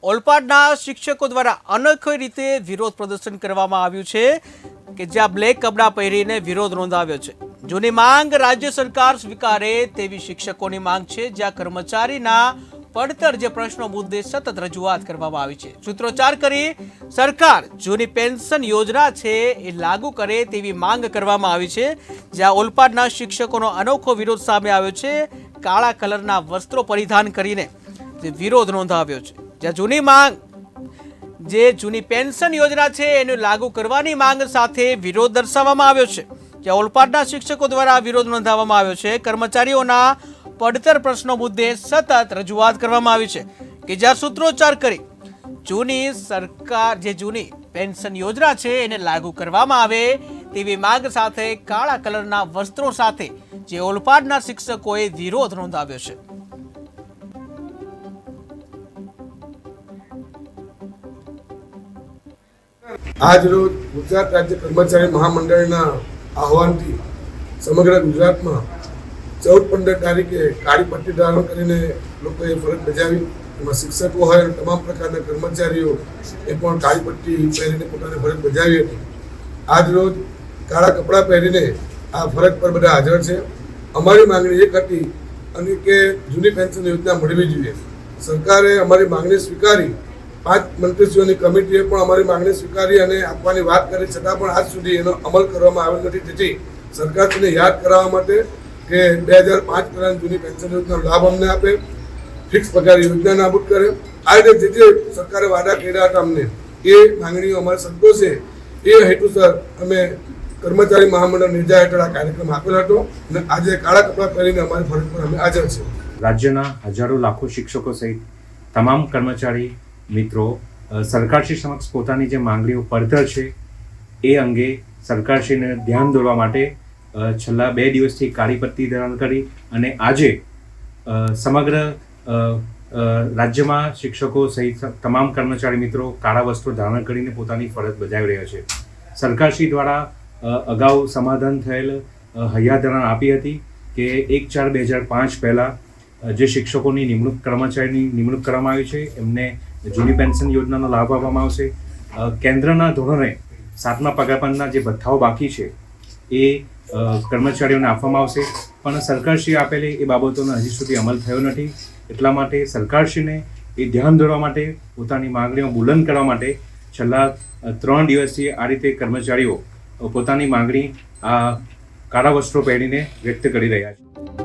ઓલપાડના શિક્ષકો દ્વારા અનોખી રીતે વિરોધ પ્રદર્શન કરવામાં આવ્યું છે કે જ્યાં બ્લેક કપડાં પહેરીને વિરોધ નોંધાવ્યો છે। જૂની માંગ રાજ્ય સરકાર સ્વીકારે તેવી શિક્ષકોની માંગ છે, જ્યાં કર્મચારીના પડતર જે પ્રશ્નો મુદ્દે સતત રજૂઆત કરવામાં આવી છે। સૂત્રોચ્ચાર કરી સરકાર જૂની પેન્શન યોજના છે એ લાગુ કરે તેવી માંગ કરવામાં આવી છે, જ્યાં ઓલપાડના શિક્ષકોનો અનોખો વિરોધ સામે આવ્યો છે। કાળા કલરના વસ્ત્રો પરિધાન કરીને જે વિરોધ નોંધાવ્યો છે, જ્યાં જૂની પેન્શન યોજના છે એને લાગુ કરવાની માંગ સાથે વિરોધ દર્શાવવામાં આવ્યો છે। જ્યાં ઓલપાડના શિક્ષકો દ્વારા વિરોધ નોંધાવવામાં આવ્યો છે। કર્મચારીઓના પડતર પ્રશ્નો મુદ્દે સતત રજૂઆત કરવામાં આવી છે કે જ્યાં સૂત્રોચ્ચાર કરી જૂની પેન્શન યોજના છે એને લાગુ કરવામાં આવે તેવી માંગ સાથે કાળા કલરના વસ્ત્રો સાથે જે ઓલપાડના શિક્ષકોએ વિરોધ નોંધાવ્યો છે। આજ રોજ ગુજરાત રાજ્ય કર્મચારી મહામંડળના આહવાનથી સમગ્ર ગુજરાતમાં 14-15 તારીખે કાળી પટ્ટી ધારણ કરીને લોકોએ ફરજ બજાવી। એમાં શિક્ષકો હોય અને તમામ પ્રકારના કર્મચારીઓ એ પણ કાળી પટ્ટી પહેરીને પોતાની ફરજ બજાવી હતી। આજ રોજ કાળા કપડાં પહેરીને આ ફરજ પર બધા હાજર છે। અમારી માંગણી એક હતી અને કે જૂની પેન્શન યોજના મળવી જોઈએ। સરકારે અમારી માંગણી સ્વીકારી। 5 મંત્રીશ્રીઓની કમિટીએ પણ અમારી માંગણી સ્વીકારી અને આપવાની વાત કરી, છતાં પણ આજ સુધી એનો અમલ કરવામાં આવ્યો નથી। તેથી સરકારને યાદ કરાવવા માટે કે 2005 પહેલાં જૂની પેન્શન યોજનાનો લાભ અમને આપે, ફિક્સ પગાર યોજના નાબૂદ કરે। આ રીતે જે સરકારે વાદા કર્યા હતા અમને એ માંગણીઓ અમારે સંતોષે એ હેતુસર અમે કર્મચારી મહામંડળ નિર્જા હેઠળ આ કાર્યક્રમ આપેલો હતો અને આજે કાળા કપડાં પહેરીને અમારી ફરજ પર અમે હાજર છે। રાજ્યના હજારો લાખો શિક્ષકો સહિત તમામ કર્મચારી મિત્રો સરકારશ્રી સમક્ષ પોતાની જે માંગણીઓ પડતર છે એ અંગે સરકારશ્રીને ધ્યાન દોરવા માટે છેલ્લા 2 દિવસથી કાળી પટ્ટી ધારણ કરી અને આજે સમગ્ર રાજ્યમાં શિક્ષકો સહિત તમામ કર્મચારી મિત્રો કાળા વસ્ત્રો ધારણ કરીને પોતાની ફરજ બજાવી રહ્યા છે। સરકારશ્રી દ્વારા અગાઉ સમાધાન થયેલ હૈયાધારણ આપી હતી કે 1/4/2005 પહેલાં જે શિક્ષકોની કર્મચારીની નિમણૂક કરવામાં આવી છે એમને જૂની પેન્શન યોજનાનો લાભ આપવામાં આવશે। કેન્દ્રના ધોરણે 7મા પગારપંચના જે ભથ્થાઓ બાકી છે એ કર્મચારીઓને આપવામાં આવશે, પણ સરકારશ્રીએ આપેલી એ બાબતોનો હજી સુધી અમલ થયો નથી। એટલા માટે સરકારશ્રીને એ ધ્યાન દોરવા માટે, પોતાની માંગણીઓ બુલંદ કરવા માટે છેલ્લા 3 દિવસથી આ રીતે કર્મચારીઓ પોતાની માંગણી આ કાળા વસ્ત્રો પહેરીને વ્યક્ત કરી રહ્યા છે।